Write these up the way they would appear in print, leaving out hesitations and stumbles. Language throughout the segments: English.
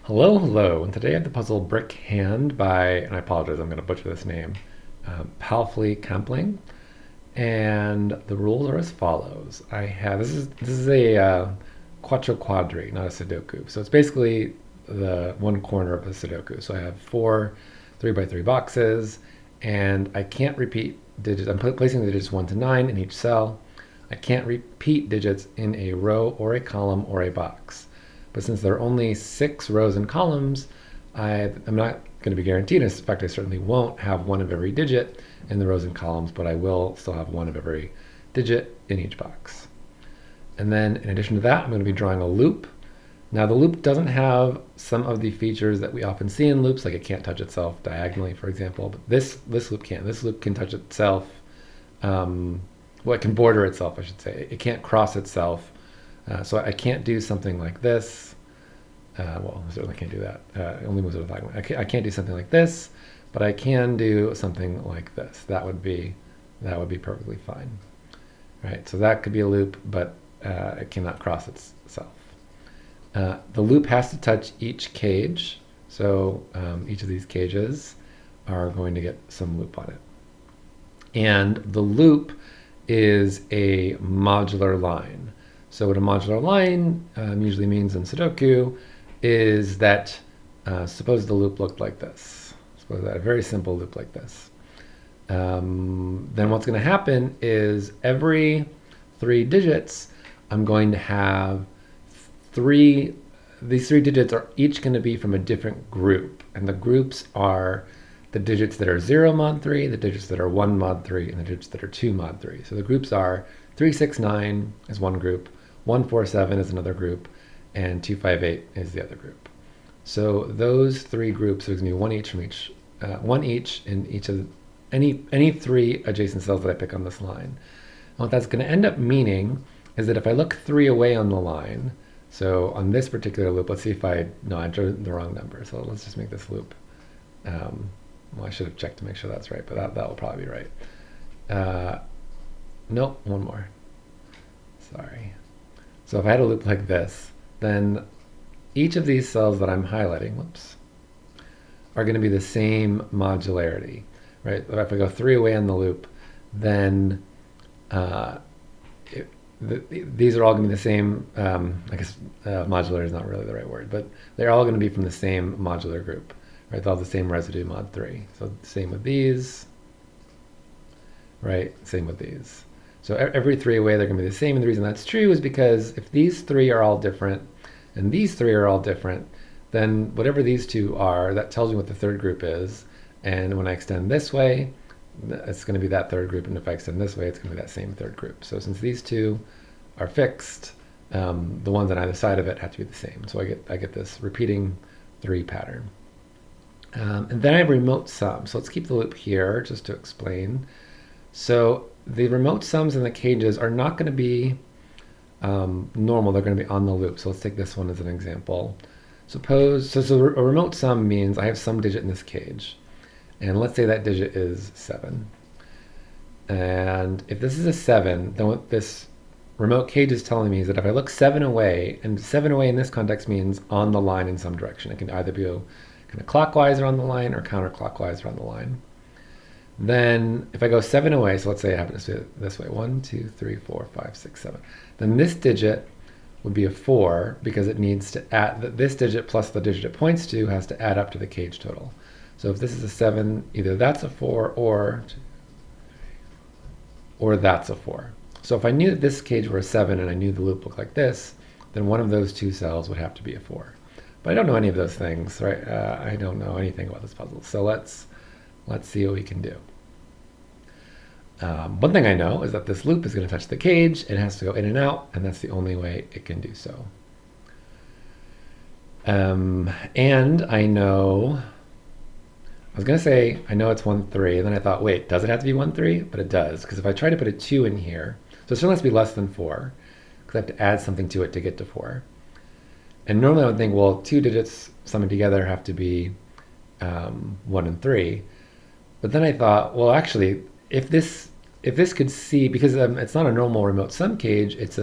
Hello, hello, and today I have the puzzle Brick Hand by, and I apologize, I'm going to butcher this name, Palfly Kampling. And the rules are as follows. This is a Quattroquadri, not a Sudoku. So it's basically the one corner of a Sudoku. So I have four 3 by 3 boxes, and I can't repeat digits. I'm placing the digits 1 to 9 in each cell. I can't repeat digits in a row or a column or a box. But since there are only 6 rows and columns, I'm not going to be guaranteed. In fact, I certainly won't have one of every digit in the rows and columns, but I will still have one of every digit in each box. And then in addition to that, I'm going to be drawing a loop. Now the loop doesn't have some of the features that we often see in loops, like it can't touch itself diagonally, for example, but this loop can. This loop can touch itself, well, it can border itself, I should say. It can't cross itself. So I can't do something like this. Well, I certainly can't do that. It only moves it diagonally. I can't do something like this, but I can do something like this. That would be perfectly fine. Right. So that could be a loop, but it cannot cross itself. The loop has to touch each cage. So each of these cages are going to get some loop on it. And the loop is a modular line. So what a modular line usually means in Sudoku is that suppose the loop looked like this. Suppose that a very simple loop like this. Then what's going to happen is every 3 digits, I'm going to have these 3 digits are each going to be from a different group. And the groups are the digits that are 0 mod 3, the digits that are 1 mod 3, and the digits that are 2 mod 3. So the groups are 369 is one group, 147 is another group, and 258 is the other group. So those 3 groups, there's going to be one each in each of any 3 adjacent cells that I pick on this line. And what that's going to end up meaning is that if I look 3 away on the line, so on this particular loop, let's see if I drew the wrong number. So let's just make this loop. Well, I should have checked to make sure that's right, but that will probably be right. Nope, one more. Sorry. So if I had a loop like this, then each of these cells that I'm highlighting, are going to be the same modularity, right? If I go 3 away on the loop, then these are all going to be the same. I guess modular is not really the right word, but they're all going to be from the same modular group, right? They'll have the same residue mod 3. So same with these, right? Same with these. So every 3 away, they're going to be the same. And the reason that's true is because if these 3 are all different and these 3 are all different, then whatever these 2 are, that tells me what the third group is. And when I extend this way, it's going to be that third group. And if I extend this way, it's going to be that same third group. So since these 2 are fixed, the ones on either side of it have to be the same. So I get this repeating 3 pattern. And then I have remote sum. So let's keep the loop here just to explain. So the remote sums in the cages are not going to be normal. They're going to be on the loop. So let's take this one as an example. Suppose, so a remote sum means I have some digit in this cage. And let's say that digit is 7. And if this is a 7, then what this remote cage is telling me is that if I look 7 away, and 7 away in this context means on the line in some direction. It can either be kind of clockwise around the line or counterclockwise around the line. Then if I go 7 away, so let's say it happens to be this way, 1, 2, 3, 4, 5, 6, 7. Then this digit would be a 4 because it needs to add, this digit plus the digit it points to has to add up to the cage total. So if this is a 7, either that's a 4 or that's a 4. So if I knew that this cage were a 7 and I knew the loop looked like this, then one of those 2 cells would have to be a 4. But I don't know any of those things, right? I don't know anything about this puzzle. So let's see what we can do. One thing I know is that this loop is going to touch the cage. It has to go in and out, and that's the only way it can do so. And I know, I was going to say, I know it's 1, 3, and then I thought, wait, does it have to be 1, 3? But it does, because if I try to put a 2 in here, so it still has to be less than 4, because I have to add something to it to get to 4. And normally I would think, well, 2 digits summed together have to be 1 and 3. But then I thought, well, actually, if this could see, because it's not a normal remote sum cage, it's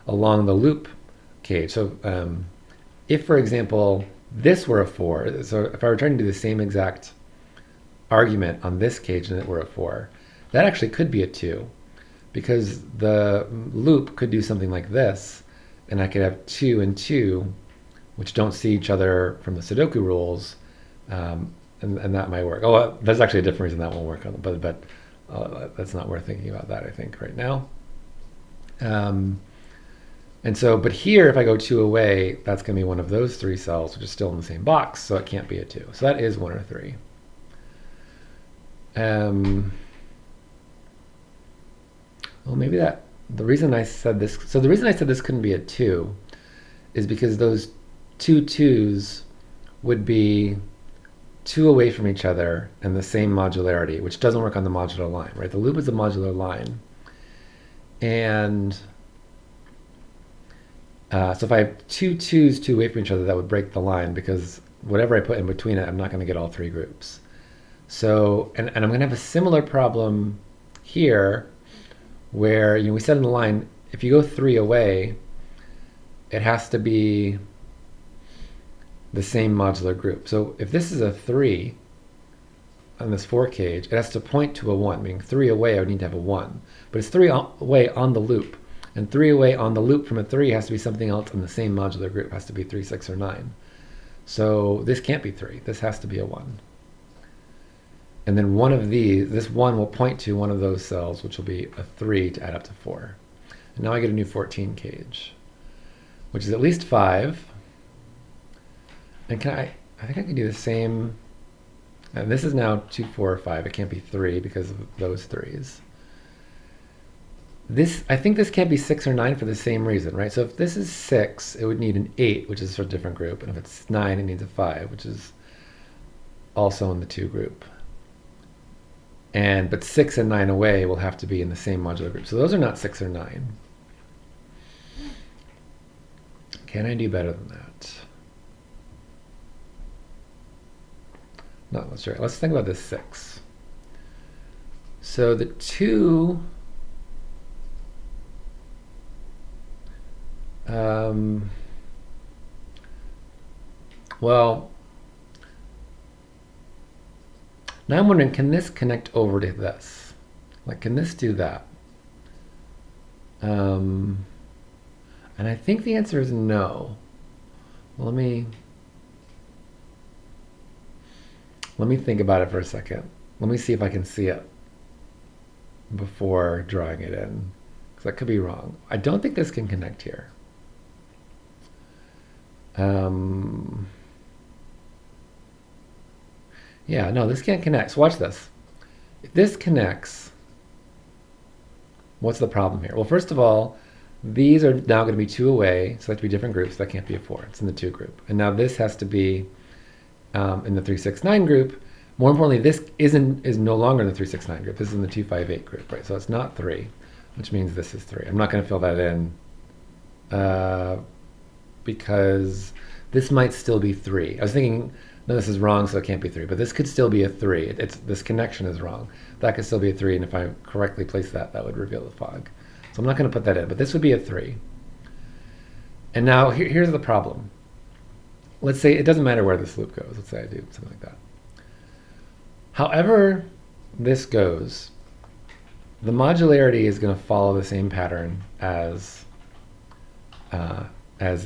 along the loop cage. So if, for example, this were a 4, so if I were trying to do the same exact argument on this cage and it were a 4, that actually could be a 2, because the loop could do something like this, and I could have 2 and 2, which don't see each other from the Sudoku rules, and that might work. Oh, there's actually a different reason that won't work, but that's not worth thinking about that, I think, right now. And so, but here, if I go 2 away, that's going to be one of those 3 cells, which is still in the same box, so it can't be a 2. So that is 1 or 3. Well, maybe the reason I said this couldn't be a 2 is because those 2 2s would be 2 away from each other and the same modularity, which doesn't work on the modular line, right? The loop is a modular line. And so if I have 2 2s 2 away from each other, that would break the line, because whatever I put in between it, I'm not going to get all 3 groups. So, and I'm going to have a similar problem here, where we said in the line, if you go 3 away, it has to be the same modular group. So if this is a 3 on this 4 cage, it has to point to a 1, meaning 3 away I would need to have a 1. But it's 3 away on the loop. And 3 away on the loop from a 3 has to be something else in the same modular group. It has to be 3, 6, or 9. So this can't be 3. This has to be a 1. And then one of these, this 1 will point to one of those cells, which will be a 3 to add up to 4. And now I get a new 14 cage, which is at least 5. And I think I can do the same. And this is now 2, 4, or 5. It can't be 3 because of those 3s. I think this can't be 6 or 9 for the same reason, right? So if this is 6, it would need an 8, which is a different group. And if it's 9, it needs a 5, which is also in the 2 group. But 6 and 9 away will have to be in the same modular group. So those are not 6 or 9. Can I do better than that? Not let's try. Let's think about this 6. So the 2. Well, now I'm wondering, can this connect over to this? Like, can this do that? And I think the answer is no. Well, let me think about it for a second. Let me see if I can see it before drawing it in, because that could be wrong. I don't think this can connect here. Yeah, no, this can't connect. So watch this. If this connects, what's the problem here? Well, first of all, these are now going to be 2 away, so they have to be different groups. That can't be a 4. It's in the 2 group. And now this has to be in the 3, 6, 9 group. More importantly, this is no longer in the 3, 6, 9 group. This is in the 2, 5, 8 group, right? So it's not 3, which means this is 3. I'm not going to fill that in because this might still be 3. I was thinking, no, this is wrong, so it can't be 3. But this could still be a 3. This connection is wrong. That could still be a 3, and if I correctly place that, that would reveal the fog. So I'm not going to put that in, but this would be a 3. And now here's the problem. Let's say it doesn't matter where this loop goes. Let's say I do something like that. However this goes, the modularity is going to follow the same pattern as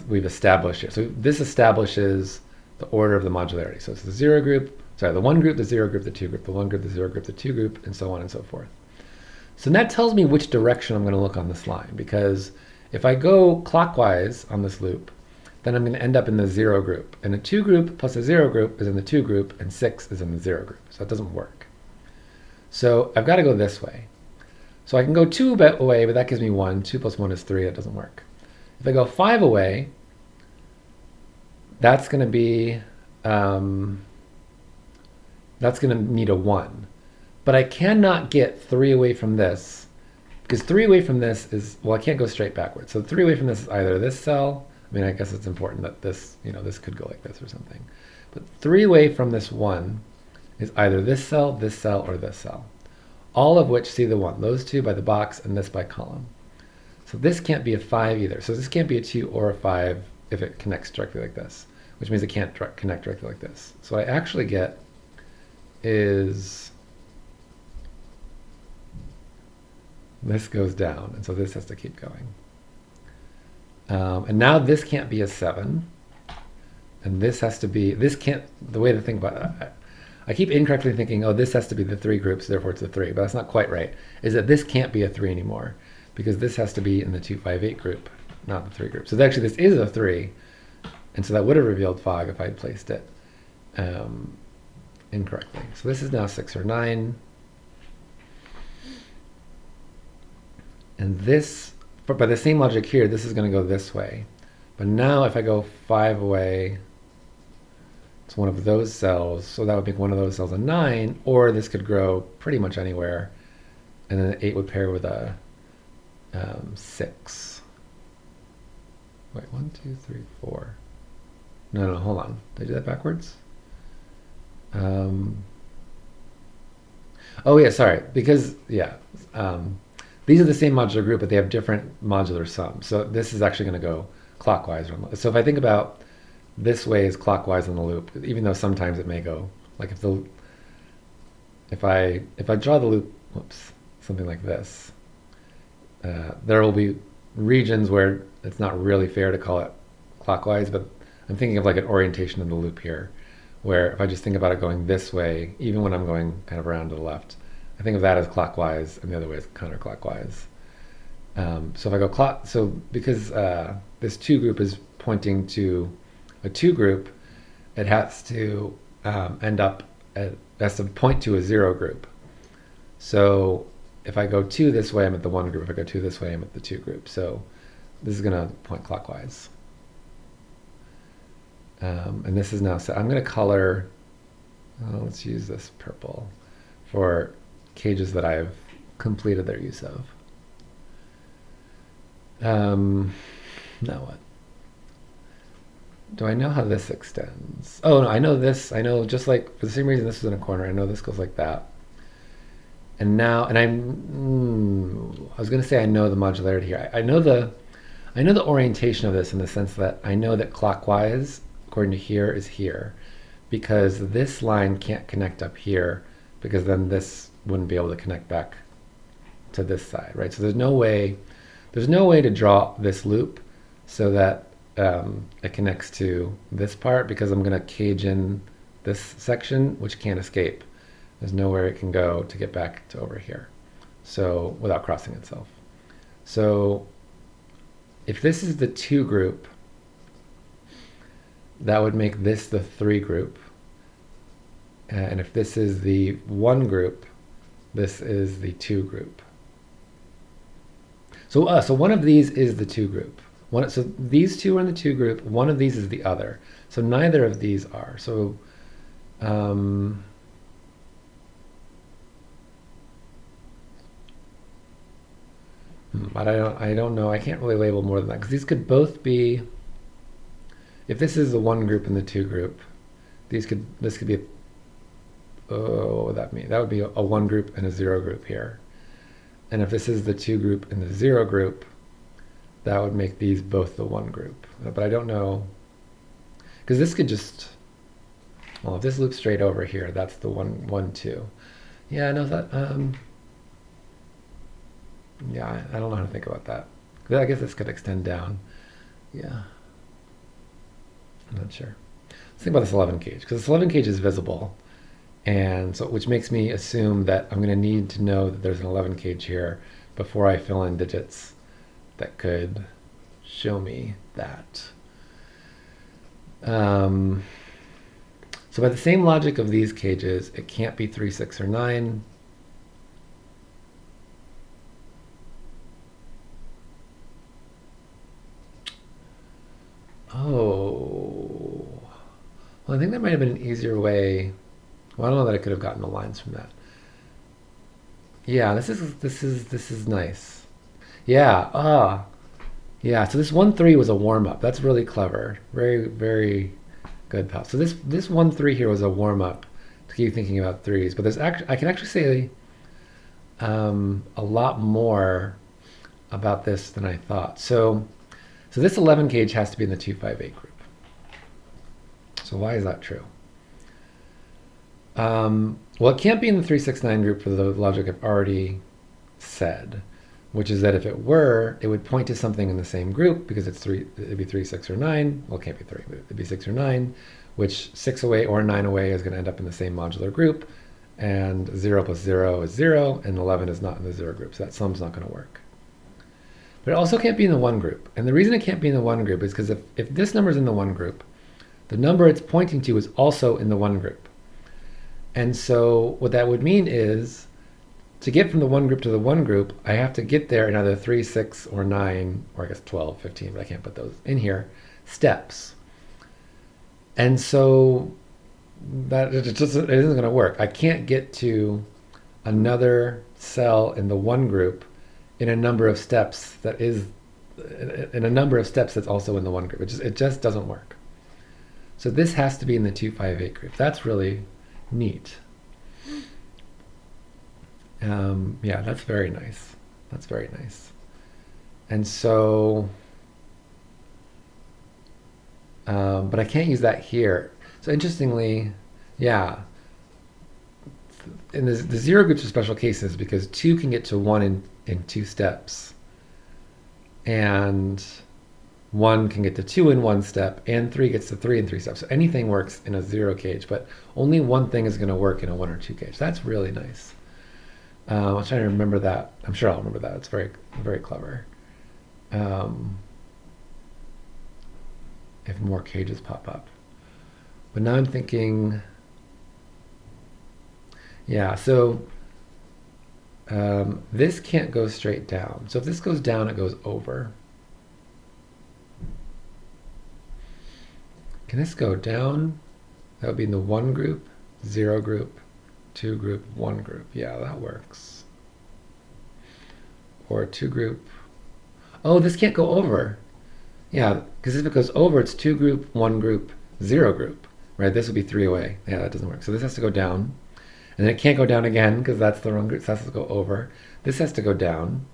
we've established here. So this establishes the order of the modularity. So it's the 0 group, the 1 group, the 0 group, the 2 group, the 1 group, the 0 group, the 2 group, and so on and so forth. So that tells me which direction I'm going to look on this line, because if I go clockwise on this loop, then I'm going to end up in the 0 group. And a 2 group plus a 0 group is in the 2 group, and 6 is in the 0 group. So that doesn't work. So I've got to go this way. So I can go 2 away, but that gives me 1. 2 plus 1 is 3. That doesn't work. If I go 5 away, that's going to be, that's going to need a 1. But I cannot get 3 away from this, because 3 away from this is, well, I can't go straight backwards. So 3 away from this is either this cell. I mean, I guess it's important that this, this could go like this or something. But 3 away from this 1 is either this cell, or this cell. All of which see the 1. Those 2 by the box and this by column. So this can't be a 5 either. So this can't be a 2 or a 5 if it connects directly like this. which means it can't connect directly like this. So what I actually get is this goes down, and so this has to keep going. And now this can't be a 7, and this has to be, this can't, the way to think about it, I keep incorrectly thinking, oh, this has to be the 3 groups, therefore it's a 3, but that's not quite right. Is that this can't be a 3 anymore, because this has to be in the 2, 5, 8 group, not the 3 group. So actually this is a 3, and so that would have revealed fog if I'd placed it incorrectly. So this is now 6 or 9. And this, but by the same logic here, this is going to go this way. But now if I go 5 away, it's one of those cells, so that would make one of those cells a 9, or this could grow pretty much anywhere, and then an 8 would pair with a 6. Wait, 1, 2, 3, 4. No, hold on. Did I do that backwards? Oh yeah, sorry, because, yeah. These are the same modular group, but they have different modular sums. So this is actually going to go clockwise. So if I think about this way is clockwise in the loop, even though sometimes it may go like if I draw the loop, whoops, something like this, there will be regions where it's not really fair to call it clockwise, but I'm thinking of like an orientation in the loop here, where if I just think about it going this way, even when I'm going kind of around to the left, I think of that as clockwise, and the other way is counterclockwise. So if I go so because this 2 group is pointing to a 2 group, it has to has to point to a 0 group. So if I go 2 this way, I'm at the 1 group. If I go 2 this way, I'm at the 2 group. So this is going to point clockwise. And this is now, so I'm going to color, let's use this purple for cages that I've completed their use of. Now what? Do I know how this extends? Oh no, I know this. I know, just like for the same reason this is in a corner, I know this goes like that. And now, and I was going to say I know the modularity here. I know the orientation of this in the sense that I know that clockwise, according to here, is here, because this line can't connect up here, because then this wouldn't be able to connect back to this side, right? So there's no way to draw this loop so that it connects to this part, because I'm going to cage in this section, which can't escape. There's nowhere it can go to get back to over here, so without crossing itself. So if this is the 2 group, that would make this the 3 group. And if this is the 1 group, this is the 2 group. So so one of these is the 2 group. So these 2 are in the 2 group. One of these is the other. So neither of these are. So but I don't know. I can't really label more than that, because these could both be. If this is the 1 group and the 2 group, this could be. What would that mean? That would be a 1 group and a 0 group here. And if this is the 2 group and the 0 group, that would make these both the 1 group. But I don't know, because this could just, well, if this loops straight over here, that's the 1, 1, 2. Yeah, I know that. Yeah, I don't know how to think about that. I guess this could extend down. Yeah, I'm not sure. Let's think about this 11 cage, because this 11 cage is visible. And so, which makes me assume that I'm going to need to know that there's an 11 cage here before I fill in digits that could show me that. So by the same logic of these cages, it can't be 3, 6, or 9. Oh, well, I think there might have been an easier way. Well, I don't know that I could have gotten the lines from that. Yeah, this is nice. Yeah, yeah. So this 1, 3 was a warm up. That's really clever. Very, very good, pal. So this 1, 3 here was a warm up to keep thinking about threes. But there's actually, I can actually say a lot more about this than I thought. So this 11 cage has to be in the 2, 5, 8 group. So why is that true? Well, it can't be in the 3, 6, 9 group for the logic I've already said, which is that if it were, it would point to something in the same group because it's 3, it'd be 3, 6, or 9. Well, it can't be 3, but it'd be 6 or 9, which 6 away or 9 away is going to end up in the same modular group, and 0 plus 0 is 0, and 11 is not in the 0 group, so that sum's not going to work. But it also can't be in the 1 group, and the reason it can't be in the 1 group is because if this number is in the 1 group, the number it's pointing to is also in the 1 group. And so what that would mean is, to get from the 1 group to the 1 group, I have to get there in either 3, 6, or 9, or I guess 12, 15, but I can't put those in here, steps. And so that it isn't going to work. I can't get to another cell in the 1 group in a number of steps that is in a number of steps that's also in the 1 group. It just doesn't work. So this has to be in the 2, 5, 8 group. That's really neat. Yeah, that's very nice. That's very nice. And so, but I can't use that here. So interestingly, yeah, in the 0 groups are special cases because 2 can get to 1 in 2 steps, and 1 can get to 2 in 1 step, and 3 gets to 3 in 3 steps. So anything works in a 0 cage, but only one thing is going to work in a 1 or 2 cage. That's really nice. I was trying to remember that. I'm sure I'll remember that. It's very, very clever. If more cages pop up. But now I'm thinking, yeah, so this can't go straight down. So if this goes down, it goes over. Can this go down? That would be in the 1 group, 0 group, 2 group, 1 group. Yeah, that works. Or 2 group. Oh, this can't go over. Yeah, because if it goes over, it's 2 group, 1 group, 0 group. Right, this would be 3 away. Yeah, that doesn't work. So this has to go down. And then it can't go down again because that's the wrong group. So it has to go over. This has to go down,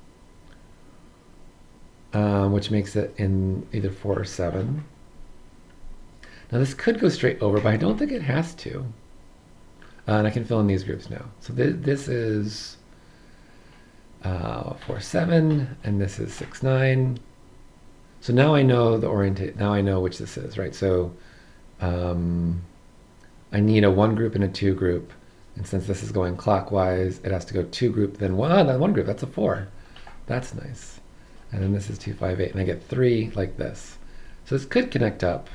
which makes it in either 4 or 7. Now this could go straight over, but I don't think it has to. And I can fill in these groups now. So this is 4, 7, and this is 6, 9. So now I know the now I know which this is, right? So I need a 1 group and a 2 group. And since this is going clockwise, it has to go 2 group, then 1 group. That's a 4. That's nice. And then this is 2, 5, 8. And I get 3 like this. So this could connect up.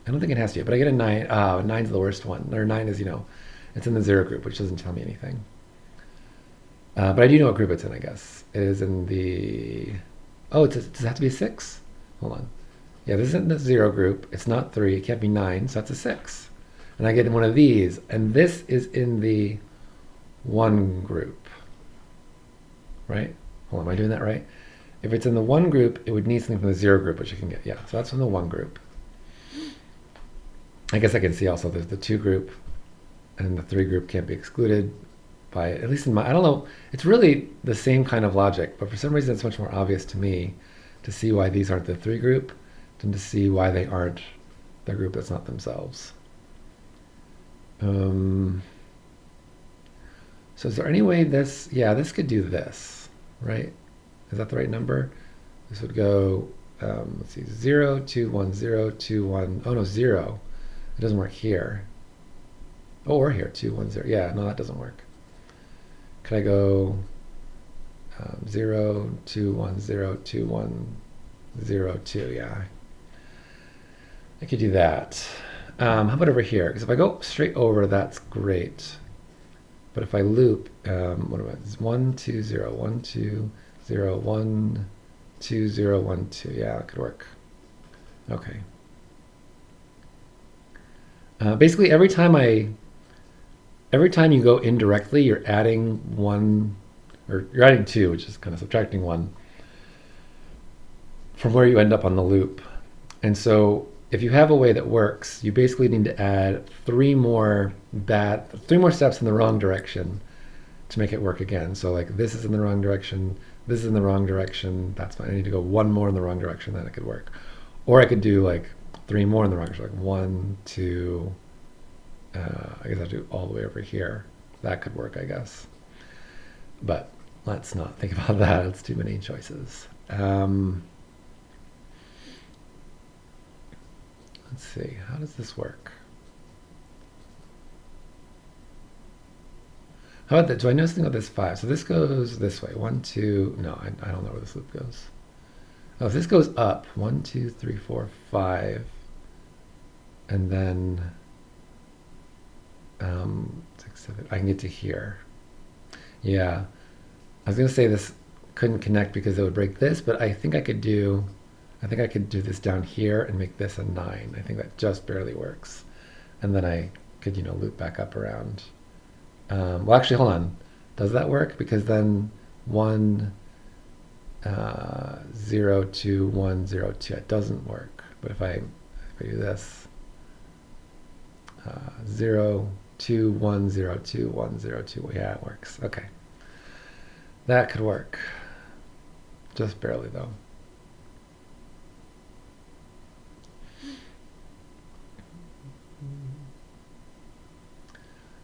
I don't think it has to, but I get a 9. 9's the worst one. Or 9 is, it's in the 0 group, which doesn't tell me anything. But I do know what group it's in, I guess. It is in the... Oh, does it have to be a 6? Hold on. Yeah, this isn't the 0 group. It's not 3. It can't be 9, so that's a 6. And I get one of these. And this is in the 1 group. Right? Hold on, am I doing that right? If it's in the 1 group, it would need something from the 0 group, which you can get. Yeah, so that's from the 1 group. I guess I can see also there's the 2 group, and the 3 group can't be excluded by, at least in my, I don't know, it's really the same kind of logic, but for some reason it's much more obvious to me to see why these aren't the 3 group than to see why they aren't the group that's not themselves. So is there any way this, yeah, this could do this, right? Is that the right number? This would go, let's see, 0, 2, 1, 0, 2, 1, oh no, 0. It doesn't work here. Oh, or here, 2, 1, 0. Yeah, no, that doesn't work. Could I go 0, 2, 1, 0, 2, 1, 0, 2? Yeah, I could do that. How about over here? Because if I go straight over, that's great. But if I loop, what am I? 1, 2, 0, 1, 2, 0, 1, 2, 0, 1, 2. Yeah, that could work. Okay. Basically, every time you go indirectly, you're adding 1, or you're adding 2, which is kind of subtracting 1 from where you end up on the loop. And so if you have a way that works, you basically need to add 3 more steps in the wrong direction to make it work again. So like this is in the wrong direction, this is in the wrong direction, that's fine. I need to go 1 more in the wrong direction, then it could work. Or I could do like 3 more in the wrong direction, like 1, 2, I guess I have to do all the way over here. That could work, I guess. But let's not think about that. It's too many choices. Let's see. How does this work? How about that? Do I know something about this 5? So this goes this way. 1, 2. No, I don't know where this loop goes. Oh, if this goes up, 1, 2, 3, 4, 5, and then 6, 7, I can get to here. Yeah, I was gonna say this couldn't connect because it would break this, but I think I could do this down here and make this a 9. I think that just barely works, and then I could loop back up around. Well, actually, hold on. Does that work? Because then 1, 0, 2, 1, 0, 2. It doesn't work. But if I do this, 0, 2, 1, 0, 2, 1, 0, 2. Well, yeah, it works. Okay. That could work. Just barely, though.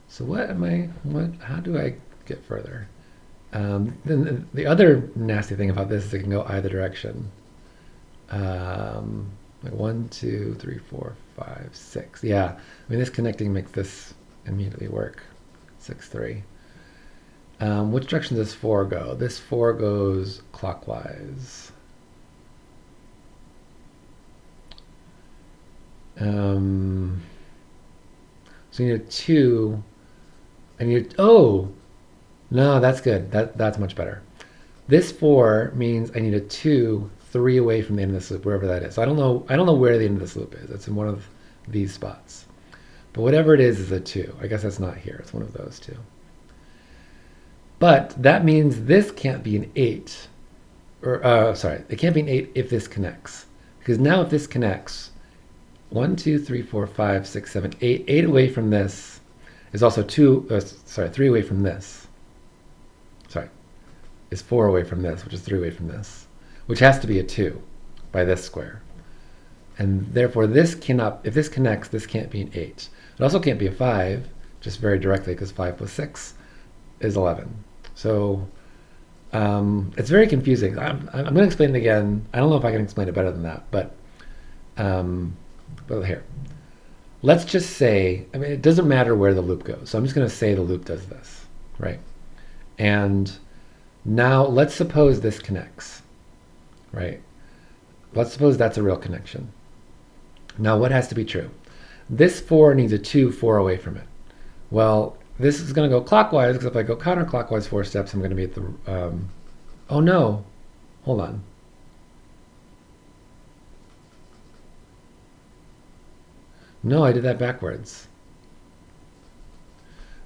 So how do I get further? Then the other nasty thing about this is it can go either direction. Like 1, 2, 3, 4, 5, 6. Yeah, I mean this connecting makes this immediately work. 6, 3. Which direction does 4 go? This 4 goes clockwise. So you need a 2. Oh, no, that's good. That's much better. This 4 means I need a 2, 3 away from the end of this loop, wherever that is. So I don't know where the end of this loop is. It's in one of these spots. But whatever it is a 2. I guess that's not here. It's one of those 2. But that means this can't be an 8. Or sorry, it can't be an 8 if this connects. Because now if this connects, 1, 2, 3, 4, 5, 6, 7, 8. 8 away from this is also 3 away from this. Sorry, is 4 away from this, which is 3 away from this, which has to be a 2 by this square. And therefore this cannot, if this connects, this can't be an 8. It also can't be a 5, just very directly, because 5 plus 6 is 11. So it's very confusing. I'm going to explain it again. I don't know if I can explain it better than that, but here. Let's just say, I mean, it doesn't matter where the loop goes. So I'm just going to say the loop does this, right? And now let's suppose this connects, right? Let's suppose that's a real connection. Now what has to be true? This 4 needs a 2, 4 away from it. Well, this is going to go clockwise, because if I go counterclockwise 4 steps, I'm going to be at the, oh no, hold on. No, I did that backwards.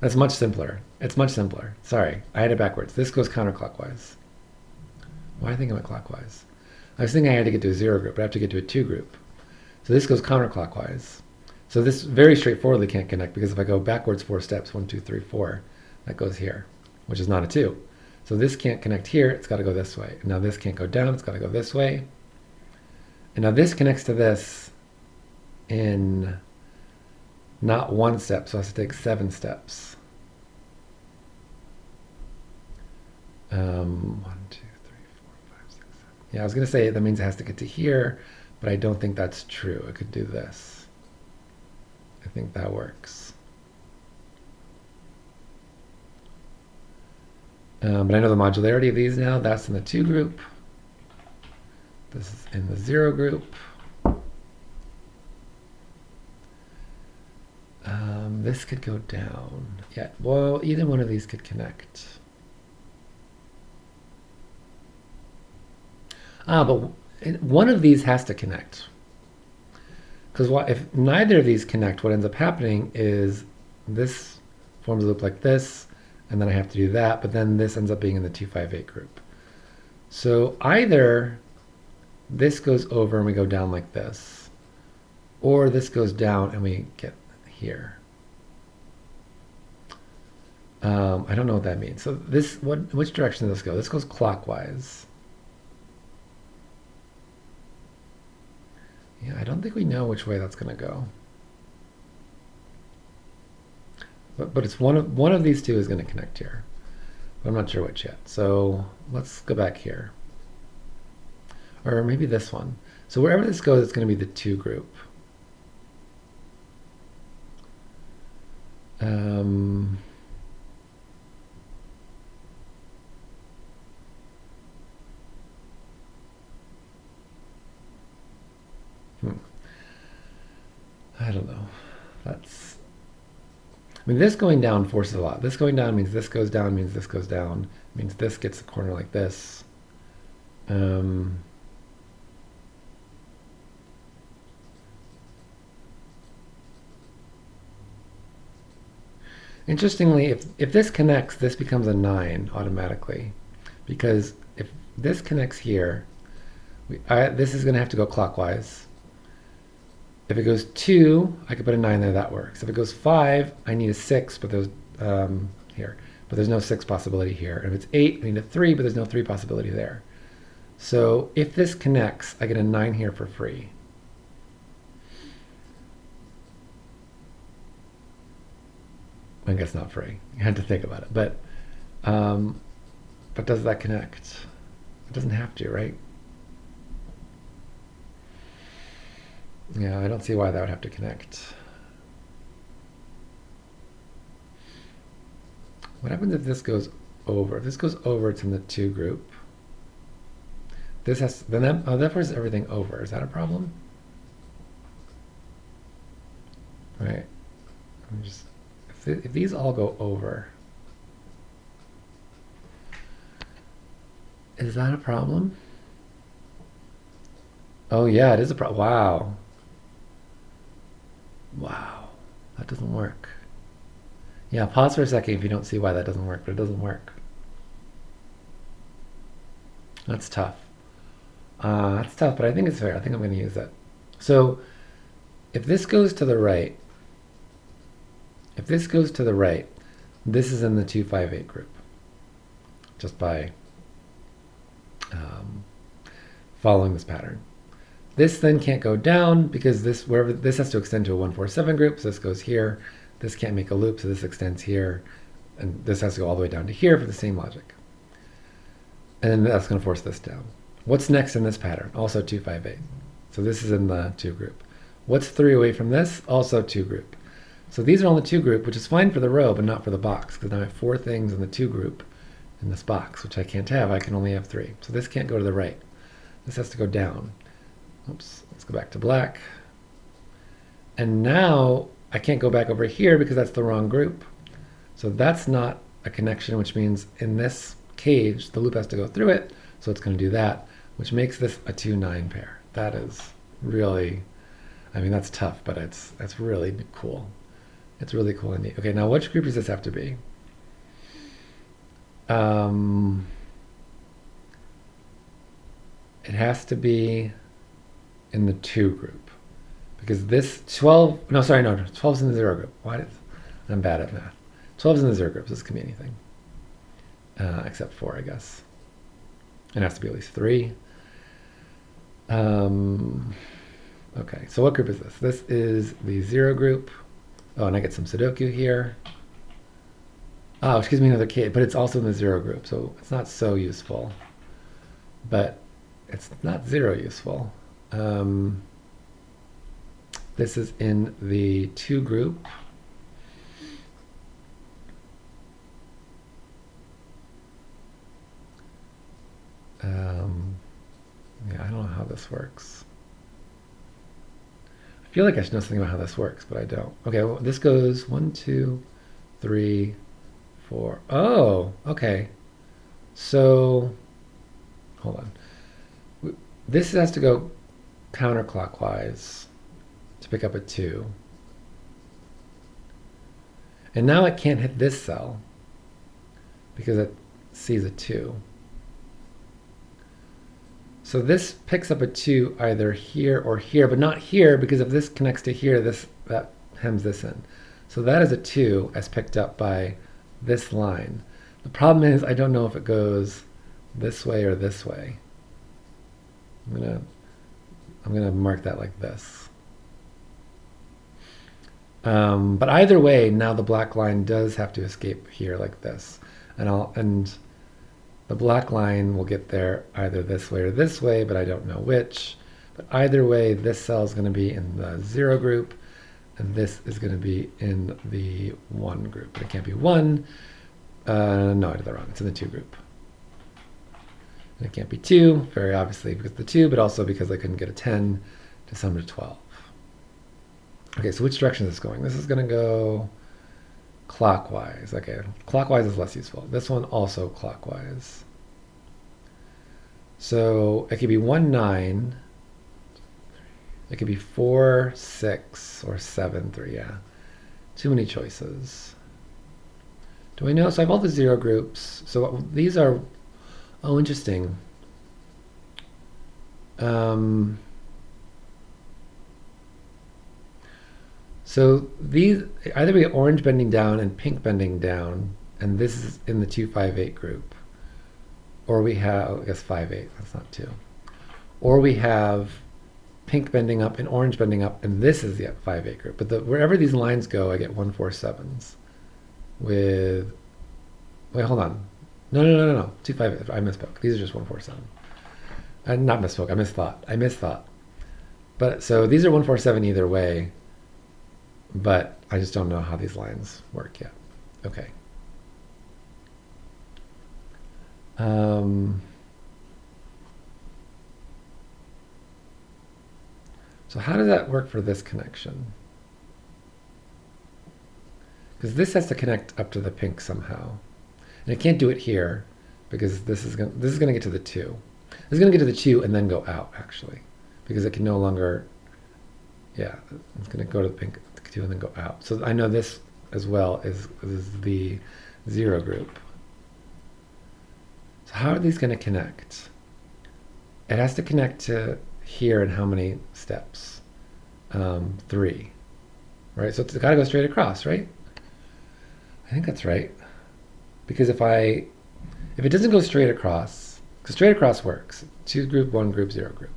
That's much simpler. It's much simpler. Sorry, I had it backwards. This goes counterclockwise. Why do I think I went clockwise? I was thinking I had to get to a 0 group, but I have to get to a 2 group. So this goes counterclockwise. So this very straightforwardly can't connect, because if I go backwards 4 steps, 1, 2, 3, 4, that goes here, which is not a 2. So this can't connect here, it's got to go this way. And now this can't go down, it's got to go this way. And now this connects to this in not 1 step, so it has to take 7 steps. 1, 2, 3, 4, 5, 6, 7. Yeah, I was going to say that means it has to get to here, but I don't think that's true. It could do this. I think that works. But I know the modularity of these now. That's in the 2 group. This is in the 0 group. This could go down. Yeah, well, either one of these could connect. But one of these has to connect. Because if neither of these connect, what ends up happening is this forms a loop like this, and then I have to do that, but then this ends up being in the 2, 5, 8 group. So either this goes over and we go down like this, or this goes down and we get here. I don't know what that means. So which direction does this go? This goes clockwise. Yeah, I don't think we know which way that's going to go. but it's one of these two is going to connect here. But I'm not sure which yet. So let's go back here. Or maybe this one. So wherever this goes, it's going to be the 2 group. I don't know. I mean, this going down forces a lot. This going down means this goes down, means this goes down, means this gets a corner like this. Interestingly, if this connects, this becomes a 9 automatically. Because if this connects here, this is going to have to go clockwise. If it goes 2, I could put a 9 there, that works. If it goes 5, I need a 6, but there's here. But there's no 6 possibility here. And if it's 8, I need a 3, but there's no 3 possibility there. So if this connects, I get a 9 here for free. I guess not free. You had to think about it. But does that connect? It doesn't have to, right? Yeah, I don't see why that would have to connect. What happens if this goes over? If this goes over, it's in the 2 group. This has, then that forces everything over. Is that a problem? Right. If these all go over, is that a problem? Oh yeah, it is a problem. Wow. Wow, that doesn't work. Yeah, pause for a second if you don't see why that doesn't work, but it doesn't work. That's tough. That's tough, but I think it's fair. I think I'm going to use it. So if this goes to the right, this is in the 2, 5, 8 group, just by following this pattern. This then can't go down because this has to extend to a 1, 4, 7 group, so this goes here. This can't make a loop, so this extends here, and this has to go all the way down to here for the same logic. And then that's going to force this down. What's next in this pattern? Also 2, 5, 8. So this is in the 2 group. What's 3 away from this? Also 2 group. So these are all in the 2 group, which is fine for the row, but not for the box, because now I have 4 things in the 2 group in this box, which I can't have. I can only have 3. So this can't go to the right. This has to go down. Oops, let's go back to black. And now I can't go back over here because that's the wrong group. So that's not a connection, which means in this cage, the loop has to go through it. So it's going to do that, which makes this a 2, 9 pair. That is really, I mean, that's tough, but that's really cool. It's really cool and neat. Okay, now which group does this have to be? It has to be in the 2 group, because this 12, no, sorry, no, 12 is in the 0 group. I'm bad at math. 12 is in the 0 group, so this can be anything, except 4, I guess. It has to be at least 3. Okay, so what group is this? This is the 0 group. Oh, and I get some Sudoku here. Oh, excuse me, another K, but it's also in the 0 group, so it's not so useful. But it's not 0 useful. This is in the 2 group. Yeah, I don't know how this works. I feel like I should know something about how this works, but I don't. Okay, well, this goes 1, 2, 3, 4. Oh, okay. So, hold on. This has to go counterclockwise to pick up a 2. And now it can't hit this cell because it sees a 2. So this picks up a 2 either here or here, but not here, because if this connects to here, that hems this in. So that is a 2 as picked up by this line. The problem is I don't know if it goes this way or this way. I'm gonna mark that like this. But either way, now the black line does have to escape here like this. And the black line will get there either this way or this way, but I don't know which. But either way, this cell is going to be in the 0 group, and this is going to be in the 1 group. But it can't be 1. No, I did that wrong. It's in the 2 group. And it can't be 2, very obviously because of the 2, but also because I couldn't get a 10 to sum to 12. Okay, so which direction is this going? This is going to go clockwise. Okay, clockwise is less useful. This one also clockwise. So it could be 1, 9. It could be 4, 6, or 7, 3. Yeah, too many choices. Do I know? So I have all the 0 groups. So these are, oh, interesting. So these, either we get orange bending down and pink bending down, and this is in the 2, 5, 8 group. Or we have, I guess 5, 8, that's not 2. Or we have pink bending up and orange bending up, and this is the 5, 8 group. But wherever these lines go, I get 1, 4, 7s. With, wait, hold on. No. 2, 5, 8, I misspoke. These are just 1, 4, 7. Not misspoke, I misthought. But so these are 1, 4, 7 either way. But I just don't know how these lines work yet. Okay. So how does that work for this connection? Because this has to connect up to the pink somehow. And it can't do it here because this is going to get to the 2. This is going to get to the 2 and then go out, actually. Because it can no longer, yeah, it's going to go to the pink 2 and then go out. So I know this as well is the 0 group. So how are these going to connect? It has to connect to here in how many steps? 3, right? So it's got to go straight across, right? I think that's right. Because if it doesn't go straight across, because straight across works, 2 group, 1 group, 0 group.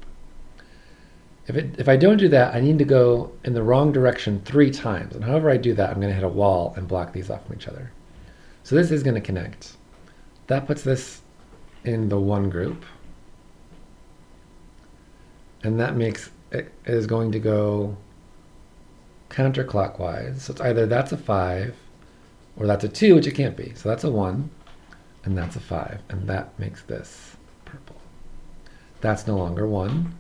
If I don't do that, I need to go in the wrong direction 3 times. And however I do that, I'm going to hit a wall and block these off from each other. So this is going to connect. That puts this in the 1 group. And that makes it is going to go counterclockwise. So it's either that's a 5 or that's a 2, which it can't be. So that's a 1 and that's a 5. And that makes this purple. That's no longer 1.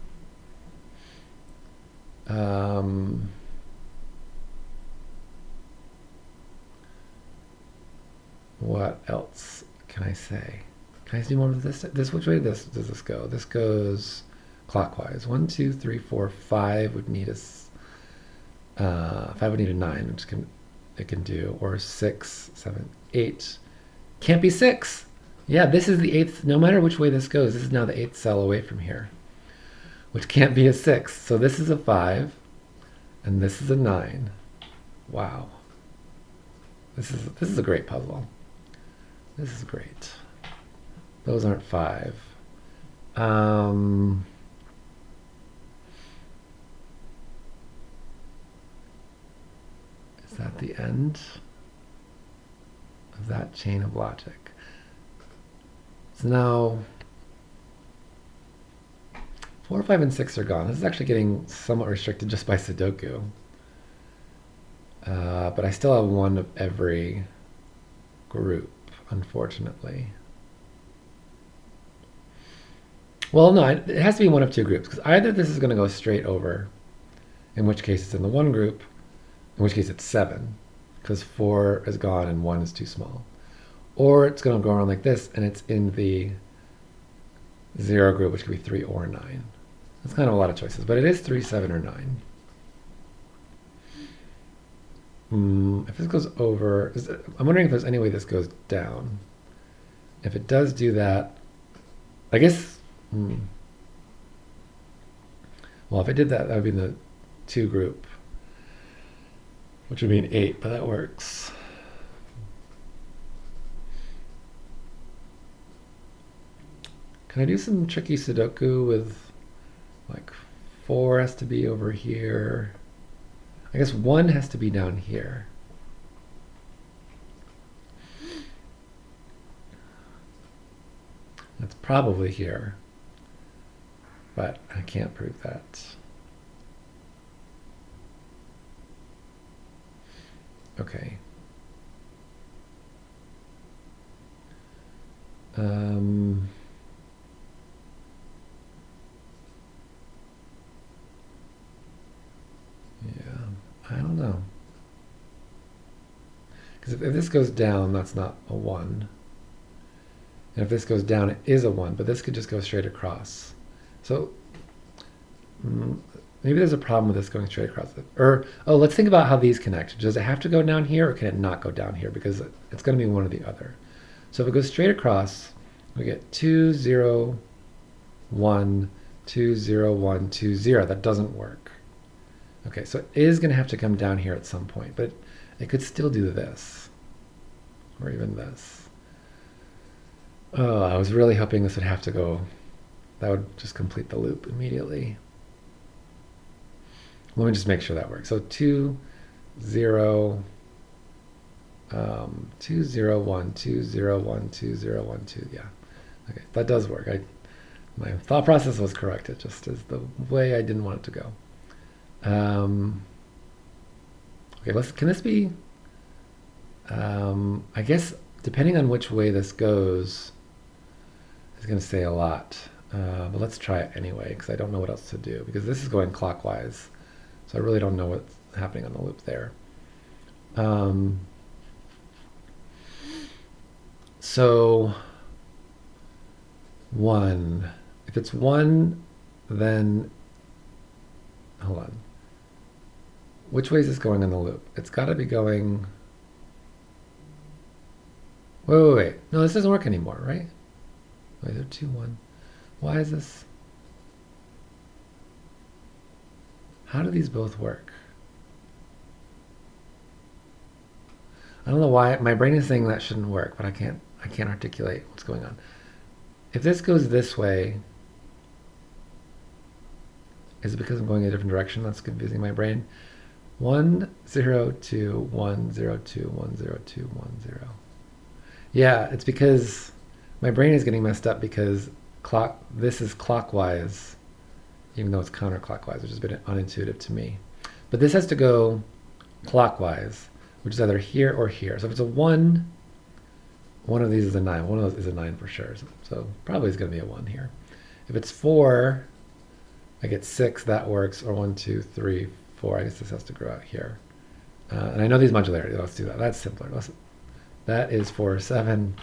What else can I say? Can I do more of this? Which way does this go? This goes clockwise. 1, 2, 3, 4, 5 would need us. 5 would need a 9, which it can do, or 6, 7, 8. Can't be 6. Yeah, this is the 8th. No matter which way this goes, this is now the 8th cell away from here, which can't be a 6. So this is a 5, and this is a 9. Wow. This is a great puzzle. This is great. Those aren't 5. Is that the end of that chain of logic? So now 4, 5, and 6 are gone. This is actually getting somewhat restricted just by Sudoku. But I still have 1 of every group, unfortunately. Well, no, it has to be 1 of 2 groups, because either this is going to go straight over, in which case it's in the 1 group, in which case it's 7, because 4 is gone and 1 is too small. Or it's going to go around like this, and it's in the 0 group, which could be 3 or 9. That's kind of a lot of choices, but it is 3, 7, or 9. If this goes over, I'm wondering if there's any way this goes down. If it does do that, I guess, well, if it did that, that would be in the 2 group, which would be an 8, but that works. Can I do some tricky Sudoku with, like, 4 has to be over here? I guess 1 has to be down here. That's probably here, but I can't prove that. Okay. Yeah, I don't know. Because if this goes down, that's not a 1. And if this goes down, it is a 1, but this could just go straight across. So maybe there's a problem with this going straight across. Or, oh, let's think about how these connect. Does it have to go down here, or can it not go down here? Because it's going to be one or the other. So if it goes straight across, we get 2, 0, 1, 2, 0, 1, 2, 0. That doesn't work. Okay, so it is going to have to come down here at some point, but it could still do this, or even this. Oh, I was really hoping this would have to go. That would just complete the loop immediately. Let me just make sure that works. So 2, 0, 2, 0, 1, 2, 0, 1, 2, 0, 1, 2. Yeah. Okay, that does work. My thought process was correct. It just is the way I didn't want it to go. Okay, can this be, I guess depending on which way this goes is going to say a lot. But let's try it anyway, because I don't know what else to do, because this is going clockwise. So I really don't know what's happening on the loop there. So 1. If it's 1, then, hold on. Which way is this going in the loop? It's got to be going, wait. No, this doesn't work anymore, right? Wait, they're 2, 1. Why is this? How do these both work? I don't know why. My brain is saying that shouldn't work, but I can't articulate what's going on. If this goes this way, is it because I'm going in a different direction? That's confusing my brain. 1, 0, 2, 1, 0, 2, 1, 0, 2, 1, 0. Yeah, it's because my brain is getting messed up because this is clockwise, even though it's counterclockwise, which has been unintuitive to me. But this has to go clockwise, which is either here or here. So if it's a 1, one of these is a 9. One of those is a 9 for sure. So probably is going to be a 1 here. If it's 4, I get 6. That works. Or 1, 2, 3, 4. I guess this has to grow out here. And I know these modularities. Let's do that. That's simpler. That is 4, 7.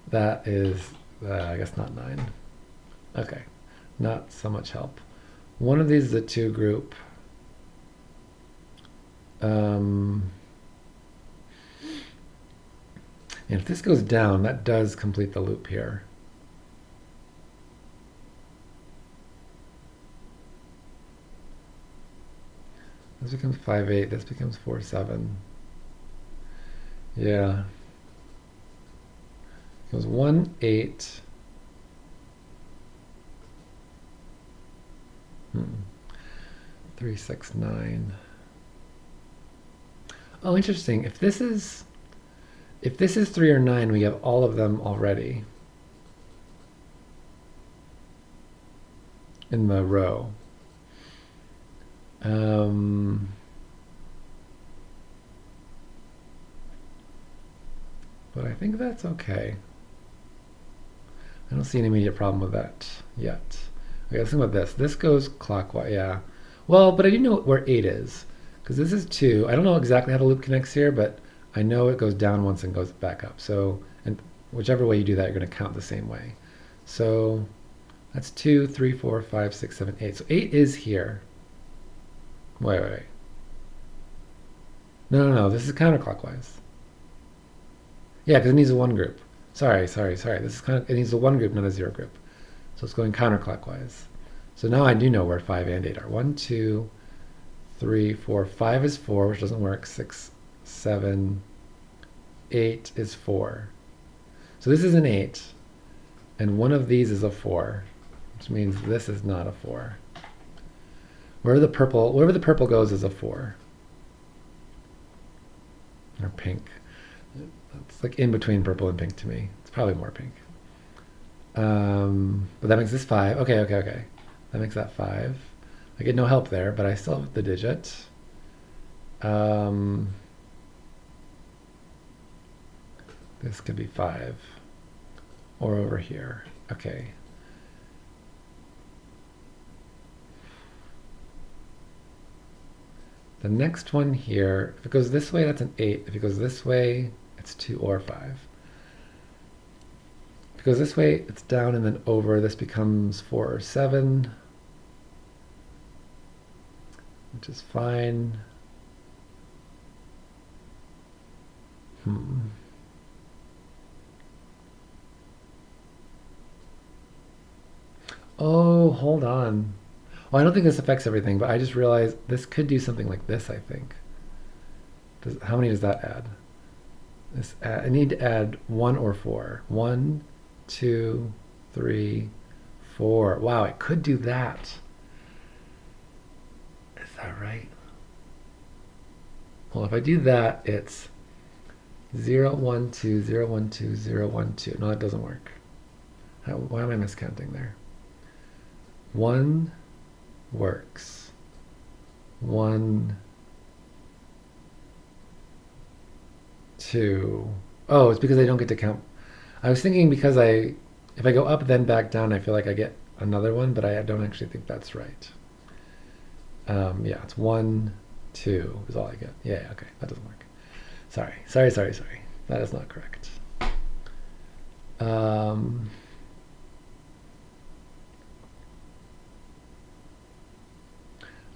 That is, I guess, not 9. Okay. Not so much help. One of these is a 2 group. And if this goes down, that does complete the loop here. This becomes 5, 8. This becomes 4, 7. Yeah. It goes 1, 8. 3, 6, 9. Oh, interesting. If this is 3 or 9, we have all of them already in the row. But I think that's okay. I don't see any immediate problem with that yet. Okay, let's think about this. This goes clockwise, yeah. Well, but I do know where 8 is, because this is 2. I don't know exactly how the loop connects here, but I know it goes down once and goes back up. So, and whichever way you do that, you're going to count the same way. So that's 2, 3, 4, 5, 6, 7, 8. So 8 is here. Wait. No. This is counterclockwise. Yeah, because it needs a 1 group. Sorry. This is it needs a 1 group, not a 0 group. So it's going counterclockwise. So now I do know where 5 and 8 are. 1, 2, 3, 4. 5 is 4, which doesn't work. 6, 7, 8 is 4. So this is an 8, and one of these is a 4, which means this is not a 4. Wherever the purple goes is a 4. or pink. It's like in between purple and pink to me. It's probably more pink. But that makes this 5. Okay. That makes that 5. I get no help there, but I still have the digit. This could be 5. Or over here. Okay. The next one here, if it goes this way, that's an 8. If it goes this way, it's 2 or 5. If it goes this way, it's down and then over. This becomes 4 or 7, which is fine. Oh, hold on. Well, I don't think this affects everything, but I just realized this could do something like this, I think. How many does that add? I need to add 1 or 4. 1, 2, 3, 4. Wow, it could do that. Is that right? Well, if I do that, it's 0, 1, 2, 0, 1, 2, 0, 1, 2. No, that doesn't work. Why am I miscounting there? 1 works. 1, 2. Oh, it's because I don't get to count. I was thinking because if I go up then back down, I feel like I get another one, but I don't actually think that's right. Yeah, it's 1, 2 is all I get. Yeah, okay, that doesn't work. Sorry. That is not correct.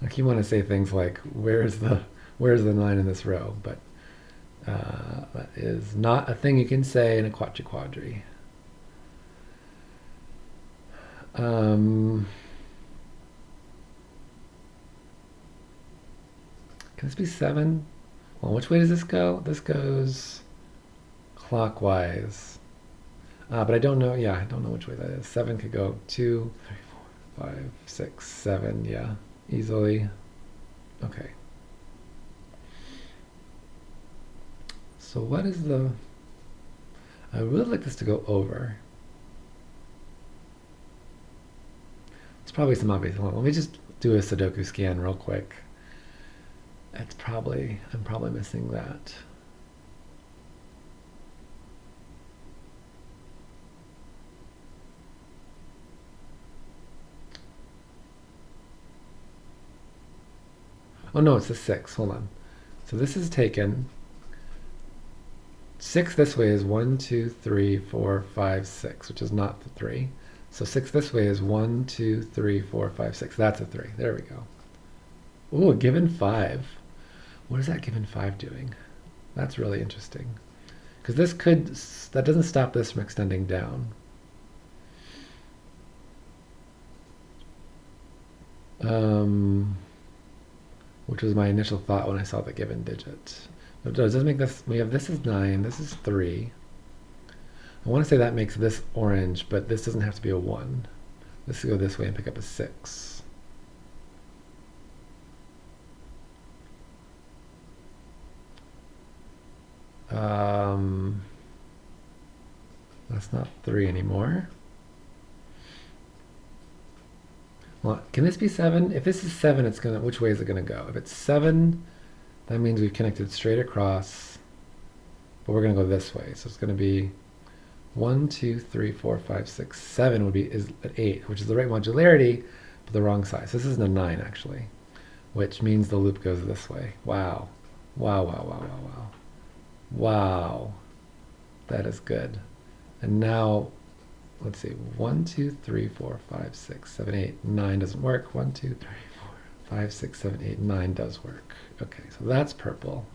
Like you want to say things like, where's the 9 in this row? But that is not a thing you can say in a Quattroquadri. Can this be 7? Well, which way does this go? This goes clockwise. But I don't know. Yeah, I don't know which way that is. 7 could go 2, 3, 4, 5, 6, 7. Yeah, easily. Okay. So what is the... I would really like this to go over. It's probably some obvious... Hold on, let me just do a Sudoku scan real quick. I'm probably missing that. Oh no, it's the 6. Hold on. So this is taken. 6 this way is 1, 2, 3, 4, 5, 6, which is not the 3. So 6 this way is 1, 2, 3, 4, 5, 6. That's a 3. There we go. Ooh, a given 5. What is that given 5 doing? That's really interesting. Because that doesn't stop this from extending down. Which was my initial thought when I saw the given digit. But it doesn't make this, this is 9, this is 3. I want to say that makes this orange, but this doesn't have to be a 1. Let's go this way and pick up a 6. That's not 3 anymore. Well, can this be 7? If this is 7, it's gonna. Which way is it gonna go? If it's 7, that means we've connected straight across. But we're gonna go this way, so it's gonna be 1, 2, 3, 4, 5, 6, 7 is at 8, which is the right modularity, but the wrong size. This isn't a 9 actually, which means the loop goes this way. Wow, wow. That is good. And now, let's see, 1, 2, 3, 4, 5, 6, 7, 8, 9 doesn't work. 1, 2, 3, 4, 5, 6, 7, 8, 9 does work. Okay, so that's purple.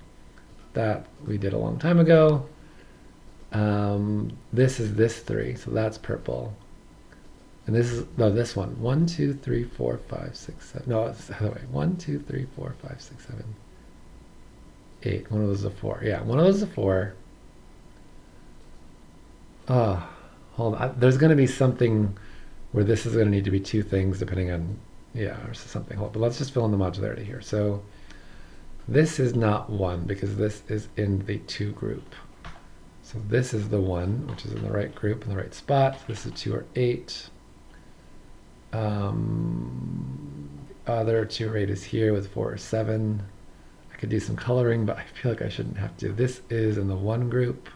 That we did a long time ago. This is this 3, so that's purple. And this is, no, this one. 1, 2, 3, 4, 5, 6, 7. No, it's the other way. 1, 2, 3, 4, 5, 6, 7, 8. One of those is a 4. Yeah, one of those is a 4. Oh, hold on. There's going to be something where this is going to need to be 2 things depending on, yeah, or something. But let's just fill in the modularity here. So This is not 1 because this is in the 2 group. So this is the 1, which is in the right group, in the right spot. This is 2 or 8. The other 2 or 8 is here with 4 or 7. I could do some coloring, but I feel like I shouldn't have to. This is in the 1 group.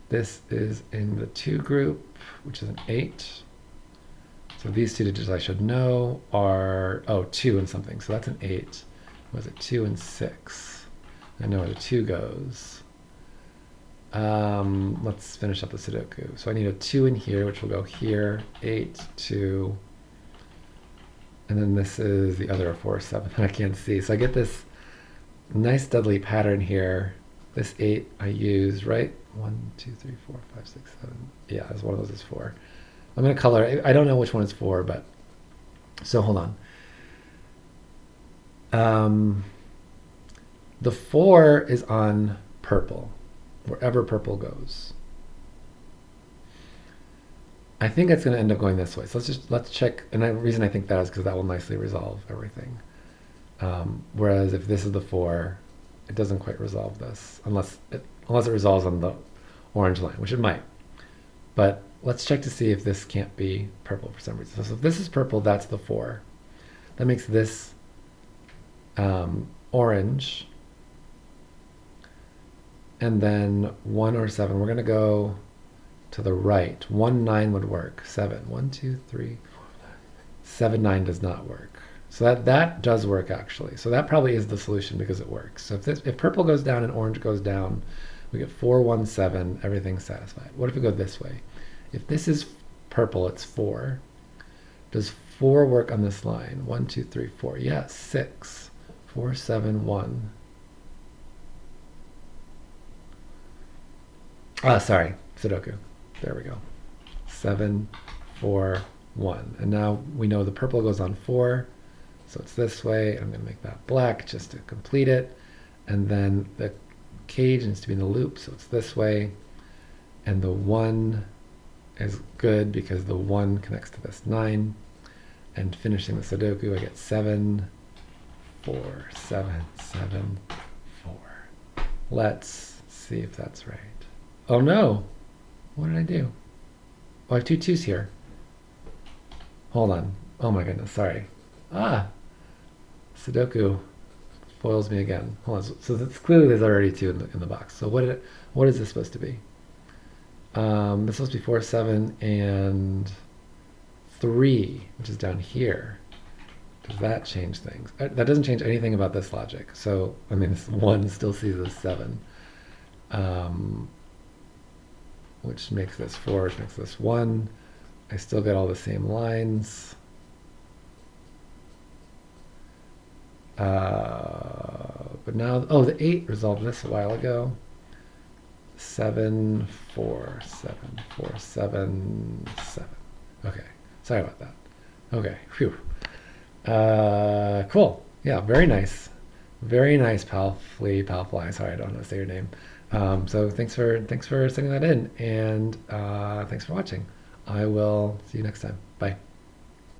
This is in the 2 group, which is an 8. So these 2 digits I should know are, 2 and something. So that's an 8. Was it 2 and 6? I know where the 2 goes. Let's finish up the Sudoku. So I need a 2 in here, which will go here, 8, 2, and then this is the other 4, 7 that I can't see. So I get this nice Dudley pattern here. This 8 I use, right? 1, 2, 3, 4, 5, 6, 7. Yeah, this one of those is 4. I'm going to color. I don't know which one is 4, but so hold on. The 4 is on purple, wherever purple goes. I think it's going to end up going this way. So let's check. And the reason I think that is because that will nicely resolve everything. Whereas if this is the 4, it doesn't quite resolve this unless it resolves on the orange line, which it might. But let's check to see if this can't be purple for some reason. So if this is purple, that's the 4. That makes this orange. And then 1 or 7, we're going to go to the right. 1, 9 would work. 7. 1, 2, 3, 4, 5. 7, 9 does not work. So that does work actually. So that probably is the solution because it works. So if purple goes down and orange goes down, we get 4, 1, 7, everything's satisfied. What if we go this way? If this is purple, it's 4. Does 4 work on this line? 1, 2, 3, 4. Yes, 6. 4, 7, 1. Sorry, Sudoku. There we go. 7, 4, 1. And now we know the purple goes on 4. So it's this way. I'm going to make that black just to complete it. And then the cage needs to be in the loop. So it's this way. And the 1 is good because the 1 connects to this 9. And finishing the Sudoku, I get 7, 4, 7, 7, 4. Let's see if that's right. Oh no! What did I do? Oh, I have 2 2s here. Hold on. Oh my goodness, sorry. Sudoku foils me again. Hold on. So that's clearly there's already 2 in the box. So what is this supposed to be? This is supposed to be 4, 7, and 3, which is down here. Does that change things? That doesn't change anything about this logic. So, I mean, this 1 still sees this 7. Which makes this 4, which makes this 1. I still get all the same lines. But now, the 8 resolved this a while ago. 7, 4, 7, 4, 7, 7. Okay, sorry about that. Okay, phew. Cool. Yeah, very nice. Very nice, Palfly. Sorry, I don't know how to say your name. So thanks for sending that in, and thanks for watching. I will see you next time. Bye.